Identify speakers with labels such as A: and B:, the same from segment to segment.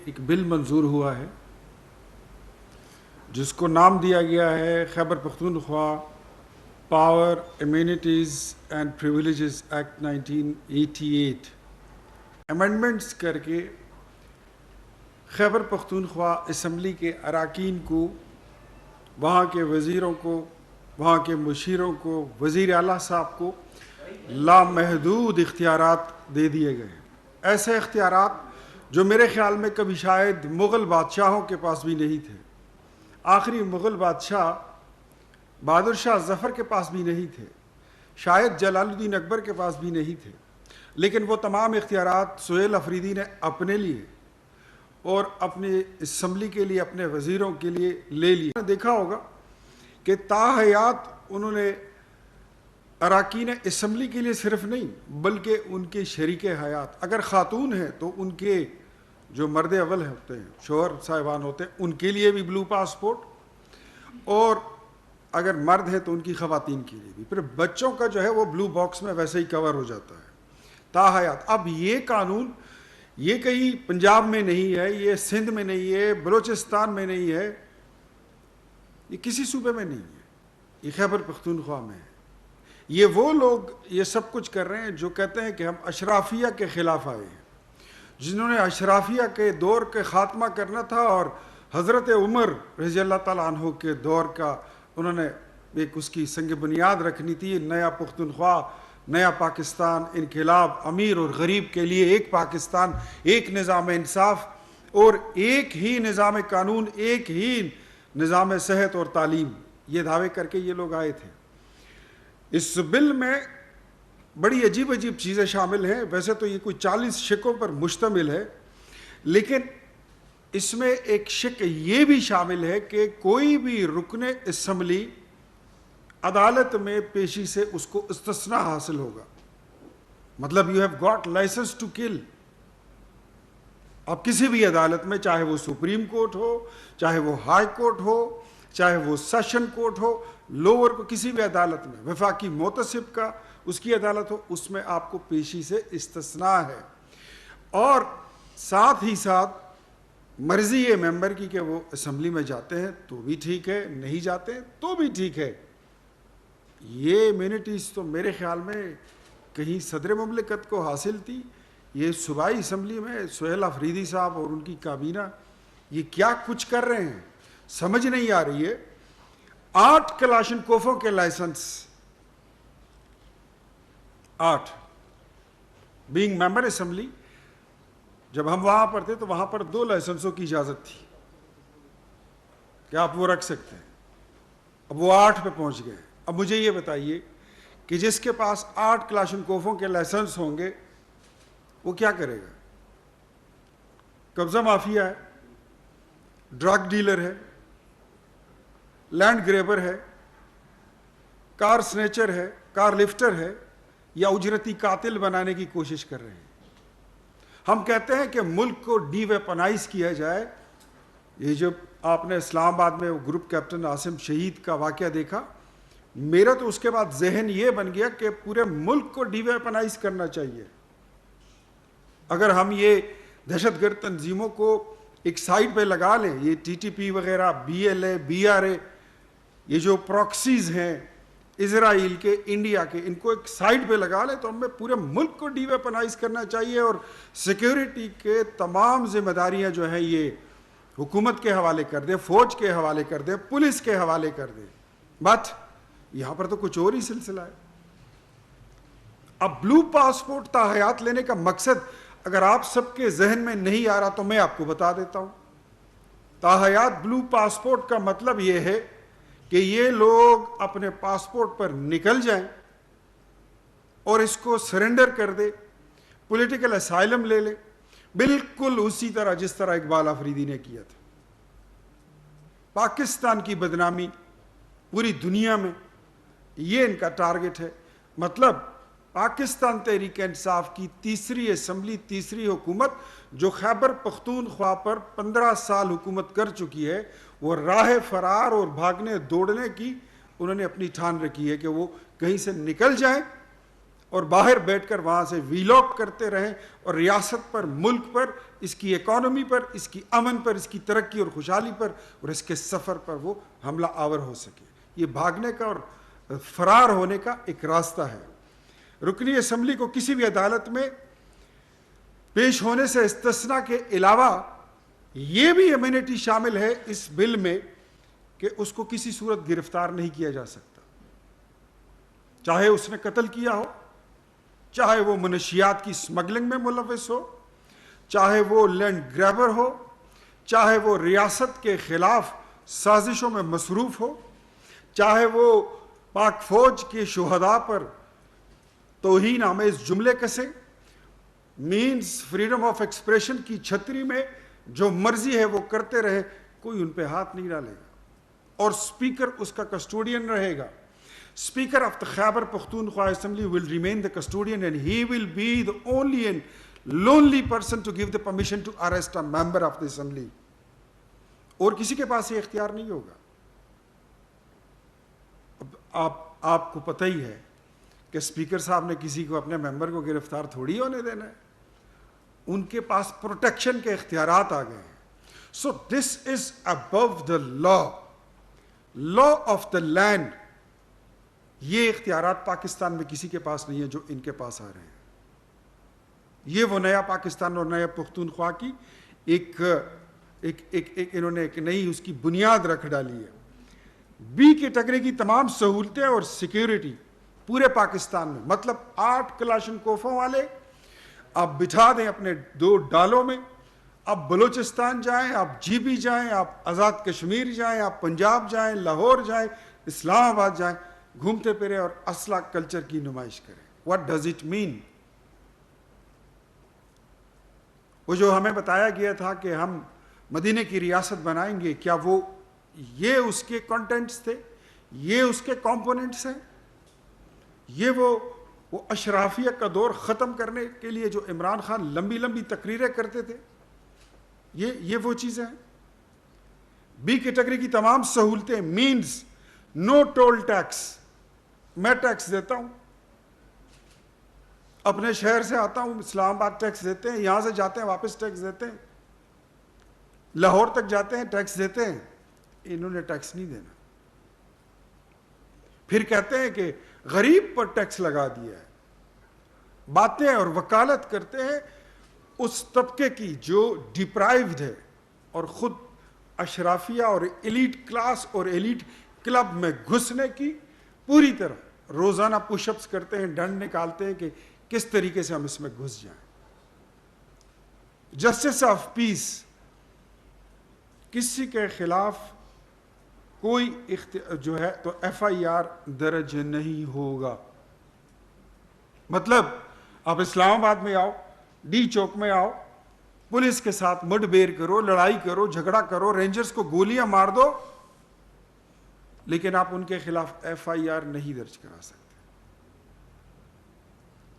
A: ایک بل منظور ہوا ہے جس کو نام دیا گیا ہے Khyber Pakhtunkhwa power immunities and privileges act 1988 amendments کر کے خیبر پختونخوا اسمبلی کے اراکین کو، وہاں کے وزیروں کو، وہاں کے مشیروں کو، وزیر اعلیٰ صاحب کو لامحدود اختیارات دے دیے گئے. ایسے اختیارات جو میرے خیال میں کبھی شاید مغل بادشاہوں کے پاس بھی نہیں تھے. آخری مغل بادشاہ بہادر شاہ ظفر کے پاس بھی نہیں تھے، شاید جلال الدین اکبر کے پاس بھی نہیں تھے، لیکن وہ تمام اختیارات سہیل افریدی نے اپنے لیے اور اپنے اسمبلی کے لیے، اپنے وزیروں کے لیے لے لیے. دیکھا ہوگا کہ تاحیات انہوں نے اراکین اسمبلی کے لیے صرف نہیں بلکہ ان کے شریک حیات، اگر خاتون ہیں تو ان کے جو مرد اول ہوتے ہیں، شوہر صاحبان ہوتے ہیں، ان کے لیے بھی بلو پاسپورٹ، اور اگر مرد ہیں تو ان کی خواتین کے لیے بھی. پھر بچوں کا جو ہے وہ بلو باکس میں ویسے ہی کور ہو جاتا ہے تاحیات. اب یہ قانون یہ کہیں پنجاب میں نہیں ہے، یہ سندھ میں نہیں ہے، بلوچستان میں نہیں ہے، یہ کسی صوبے میں نہیں ہے، یہ خیبر پختونخوا میں ہے. یہ وہ لوگ یہ سب کچھ کر رہے ہیں جو کہتے ہیں کہ ہم اشرافیہ کے خلاف آئے ہیں، جنہوں نے اشرافیہ کے دور کے خاتمہ کرنا تھا، اور حضرت عمر رضی اللہ تعالیٰ عنہ کے دور کا انہوں نے ایک اس کی سنگ بنیاد رکھنی تھی. نیا پختونخوا، نیا پاکستان، انقلاب، امیر اور غریب کے لیے ایک پاکستان، ایک نظام انصاف اور ایک ہی نظام قانون، ایک ہی نظام صحت اور تعلیم، یہ دعوے کر کے یہ لوگ آئے تھے. اس بل میں بڑی عجیب عجیب چیزیں شامل ہیں. ویسے تو یہ کوئی 40 شقوں پر مشتمل ہے، لیکن اس میں ایک شق یہ بھی شامل ہے کہ کوئی بھی رکن اسمبلی عدالت میں پیشی سے اس کو استثناء حاصل ہوگا. مطلب you have got licence to kill. اب کسی بھی عدالت میں، چاہے وہ سپریم کورٹ ہو، چاہے وہ ہائی کورٹ ہو، چاہے وہ سیشن کورٹ ہو، لوور کو، کسی بھی عدالت میں، وفاقی محتسب کا اس کی عدالت ہو، اس میں آپ کو پیشی سے استثناء ہے. اور ساتھ ہی ساتھ مرضی ہے ممبر کی کہ وہ اسمبلی میں جاتے ہیں تو بھی ٹھیک ہے، نہیں جاتے ہیں تو بھی ٹھیک ہے. یہ امیونٹیز تو میرے خیال میں کہیں صدر مملکت کو حاصل تھی. یہ صوبائی اسمبلی میں سہیل افریدی صاحب اور ان کی کابینہ یہ کیا کچھ کر رہے ہیں، سمجھ نہیں آ رہی ہے. 8 کلاشنکوفوں کے لائسنس، 8 بینگ ممبر اسمبلی. جب ہم وہاں پر تھے تو وہاں پر 2 لائسنسوں کی اجازت تھی کہ آپ وہ رکھ سکتے ہیں. اب وہ 8 پہ پہنچ گئے. اب مجھے یہ بتائیے کہ جس کے پاس 8 کلاشنکوفوں کے لائسنس ہوں گے وہ کیا کرے گا؟ قبضہ مافیا ہے، ڈرگ ڈیلر ہے، لینڈ گریبر ہے، کار سنیچر ہے، کار لفٹر ہے، یا اجرتی قاتل بنانے کی کوشش کر رہے ہیں. ہم کہتے ہیں کہ ملک کو ڈی ویپنائز کیا جائے. یہ جب آپ نے اسلام آباد میں گروپ کیپٹن عاصم شہید کا واقعہ دیکھا، میرا تو اس کے بعد ذہن یہ بن گیا کہ پورے ملک کو ڈی ویپنائز کرنا چاہیے. اگر ہم یہ دہشت گرد تنظیموں کو ایک سائڈ پہ لگا لیں، یہ ٹی ٹی پی وغیرہ، B L A, B R A, یہ جو پراکسیز ہیں اسرائیل کے، انڈیا کے، ان کو ایک سائڈ پہ لگا لیں تو ہمیں پورے ملک کو ڈی ویپنائز کرنا چاہیے، اور سیکیورٹی کے تمام ذمہ داریاں جو ہیں یہ حکومت کے حوالے کر دیں، فوج کے حوالے کر دیں، پولیس کے حوالے کر دیں. بٹ یہاں پر تو کچھ اور ہی سلسلہ ہے. اب بلو پاسپورٹ تاحیات لینے کا مقصد اگر آپ سب کے ذہن میں نہیں آ رہا تو میں آپ کو بتا دیتا ہوں. تاحیات بلو پاسپورٹ کا مطلب یہ ہے کہ یہ لوگ اپنے پاسپورٹ پر نکل جائیں اور اس کو سرنڈر کر دے، پولیٹیکل اسائلم لے لیں، بالکل اسی طرح جس طرح اقبال آفریدی نے کیا تھا. پاکستان کی بدنامی پوری دنیا میں یہ ان کا ٹارگٹ ہے. مطلب پاکستان تحریک انصاف کی تیسری اسمبلی، تیسری حکومت جو خیبر پختونخوا پر 15 سال حکومت کر چکی ہے، وہ راہ فرار اور بھاگنے دوڑنے کی انہوں نے اپنی ٹھان رکھی ہے کہ وہ کہیں سے نکل جائیں اور باہر بیٹھ کر وہاں سے ویلاگ کرتے رہیں اور ریاست پر، ملک پر، اس کی اکانومی پر، اس کی امن پر، اس کی ترقی اور خوشحالی پر اور اس کے سفر پر وہ حملہ آور ہو سکے. یہ بھاگنے کا اور فرار ہونے کا ایک راستہ ہے. رکنی اسمبلی کو کسی بھی عدالت میں پیش ہونے سے استثناء کے علاوہ یہ بھی امیونٹی شامل ہے اس بل میں کہ اس کو کسی صورت گرفتار نہیں کیا جا سکتا، چاہے اس نے قتل کیا ہو، چاہے وہ منشیات کی اسمگلنگ میں ملوث ہو، چاہے وہ لینڈ گریبر ہو، چاہے وہ ریاست کے خلاف سازشوں میں مصروف ہو، چاہے وہ پاک فوج کے شہداء پر توہین آمیز جملے کسے. مینز فریڈم آف ایکسپریشن کی چھتری میں جو مرضی ہے وہ کرتے رہے، کوئی ان پہ ہاتھ نہیں ڈالے گا اور اسپیکر اس کا کسٹوڈین رہے گا. Speaker of the Khyber Pakhtunkhwa Assembly will remain the custodian and he will be the only and lonely person to give the permission to arrest a member of the assembly. اور کسی کے پاس یہ اختیار نہیں ہوگا. اب آپ کو پتہ ہی ہے کہ اسپیکر صاحب نے کسی کو اپنے ممبر کو گرفتار تھوڑی ہونے دینا ہے. ان کے پاس پروٹیکشن کے اختیارات آ گئے ہیں. So this is above the law. Law of the land. یہ اختیارات پاکستان میں کسی کے پاس نہیں ہے جو ان کے پاس آ رہے ہیں. یہ وہ نیا پاکستان اور نیا پختونخوا کی انہوں نے ایک نئی اس کی بنیاد رکھ ڈالی ہے. بی کیٹیگری کی تمام سہولتیں اور سیکیورٹی پورے پاکستان میں، مطلب 8 کلاشنکوفوں والے آپ بٹھا دیں اپنے 2 ڈالوں میں. آپ بلوچستان جائیں، آپ جی بی جائیں، آپ آزاد کشمیر جائیں، آپ پنجاب جائیں، لاہور جائیں، اسلام آباد جائیں، گھومتے پھرے اور اصلہ کلچر کی نمائش کریں. What does it mean? وہ جو ہمیں بتایا گیا تھا کہ ہم مدینے کی ریاست بنائیں گے، کیا وہ یہ اس کے کنٹینٹس تھے؟ یہ اس کے کمپوننٹس ہیں؟ یہ وہ اشرافیہ کا دور ختم کرنے کے لیے جو عمران خان لمبی لمبی تقریریں کرتے تھے، یہ وہ چیزیں ہیں. بی کیٹیگری کی تمام سہولتیں مینز نو ٹول ٹیکس. میں ٹیکس دیتا ہوں، اپنے شہر سے آتا ہوں اسلام آباد ٹیکس دیتے ہیں، یہاں سے جاتے ہیں واپس ٹیکس دیتے ہیں، لاہور تک جاتے ہیں ٹیکس دیتے ہیں. انہوں نے ٹیکس نہیں دینا. پھر کہتے ہیں کہ غریب پر ٹیکس لگا دیا ہے. باتیں اور وکالت کرتے ہیں اس طبقے کی جو ڈپرائیوڈ ہے اور خود اشرافیہ اور ایلیٹ کلاس اور ایلیٹ کلب میں گھسنے کی. پوری طرح روزانہ پش اپس کرتے ہیں، ڈنڈ نکالتے ہیں کہ کس طریقے سے ہم اس میں گھس جائیں. جسٹس آف پیس، کسی کے خلاف کوئی جو ہے تو ایف آئی آر درج نہیں ہوگا. مطلب آپ اسلام آباد میں آؤ، ڈی چوک میں آؤ، پولیس کے ساتھ مڈ بیر کرو، لڑائی کرو، جھگڑا کرو، رینجرز کو گولیاں مار دو، لیکن آپ ان کے خلاف ایف آئی آر نہیں درج کرا سکتے.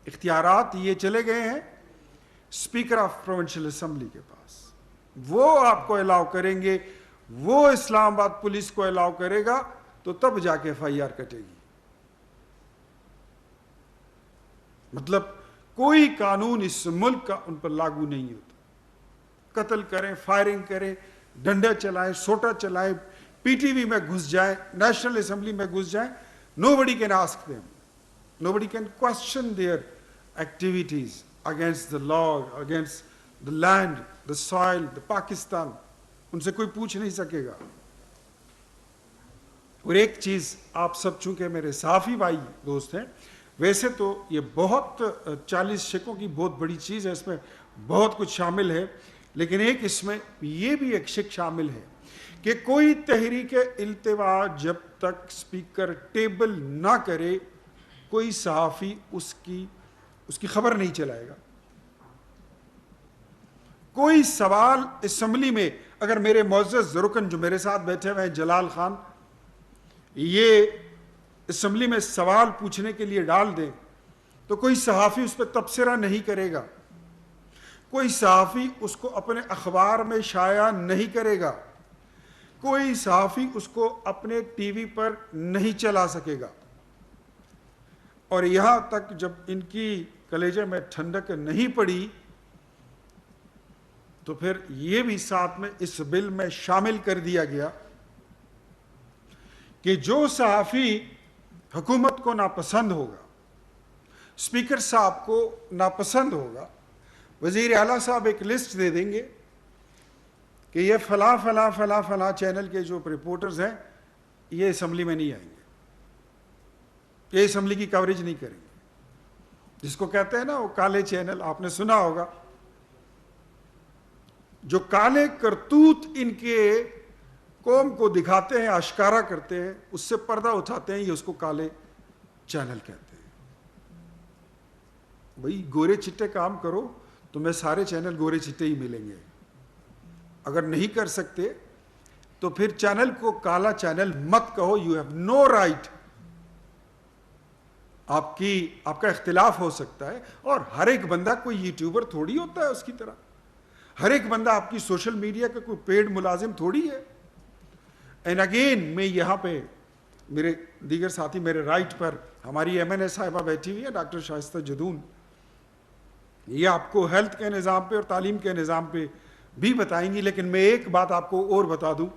A: اختیارات یہ چلے گئے ہیں اسپیکر آف پروونشل اسمبلی کے پاس. وہ آپ کو الاؤ کریں گے، وہ اسلام آباد پولیس کو الاؤ کرے گا تو تب جا کے ایف آئی آر کٹے گی. مطلب کوئی قانون اس ملک کا ان پر لاگو نہیں ہوتا. قتل کریں، فائرنگ کریں، ڈنڈے چلائیں، سوٹا چلائیں، پی ٹی وی میں گھس جائیں، نیشنل اسمبلی میں گھس جائیں، nobody can ask them. Nobody can question their activities against the law, against the land, the soil, the Pakistan. ان سے کوئی پوچھ نہیں سکے گا. اور ایک چیز آپ سب چونکہ میرے صحافی بھائی دوست ہیں، ویسے تو یہ بہت 40 شکوں کی بہت بڑی چیز ہے، اس میں بہت کچھ شامل ہے، لیکن ایک اس میں یہ بھی ایک شک شامل ہے کہ کوئی تحریک التوا جب تک اسپیکر ٹیبل نہ کرے کوئی صحافی اس کی خبر نہیں چلائے گا. کوئی سوال اسمبلی میں اگر میرے معزز رکن جو میرے ساتھ بیٹھے ہوئے ہیں جلال خان یہ اسمبلی میں سوال پوچھنے کے لیے ڈال دیں تو کوئی صحافی اس پہ تبصرہ نہیں کرے گا. کوئی صحافی اس کو اپنے اخبار میں شائع نہیں کرے گا. کوئی صحافی اس کو اپنے ٹی وی پر نہیں چلا سکے گا. اور یہاں تک جب ان کی کلیجے میں ٹھنڈک نہیں پڑی تو پھر یہ بھی ساتھ میں اس بل میں شامل کر دیا گیا کہ جو صحافی حکومت کو ناپسند ہوگا، اسپیکر صاحب کو ناپسند ہوگا، وزیر اعلیٰ صاحب ایک لسٹ دے دیں گے کہ یہ فلاں فلاں فلاں فلاں چینل کے جو رپورٹرز ہیں یہ اسمبلی میں نہیں آئیں گے، یہ اسمبلی کی کوریج نہیں کریں گے، جس کو کہتے ہیں نا وہ کالے چینل، آپ نے سنا ہوگا، جو کالے کرتوت ان کے قوم کو دکھاتے ہیں، آشکارا کرتے ہیں، اس سے پردہ اٹھاتے ہیں، یہ اس کو کالے چینل کہتے ہیں۔ بھئی گورے چٹے کام کرو تمہیں سارے چینل گورے چٹے ہی ملیں گے، اگر نہیں کر سکتے تو پھر چینل کو کالا چینل مت کہو، یو ہیو نو رائٹ۔ آپ کا اختلاف ہو سکتا ہے، اور ہر ایک بندہ کوئی یوٹیوبر تھوڑی ہوتا ہے اس کی طرح، ہر ایک بندہ آپ کی سوشل میڈیا کا کوئی پیڈ ملازم تھوڑی ہے۔ اینڈ اگین میں یہاں پہ میرے دیگر ساتھی میرے رائٹ پر ہماری ایم این اے صاحبہ بیٹھی ہوئی ہے ڈاکٹر شائستہ جدون، یہ آپ کو ہیلتھ کے نظام پہ اور تعلیم کے نظام پہ بھی بتائیں گی، لیکن میں ایک بات آپ کو اور بتا دوں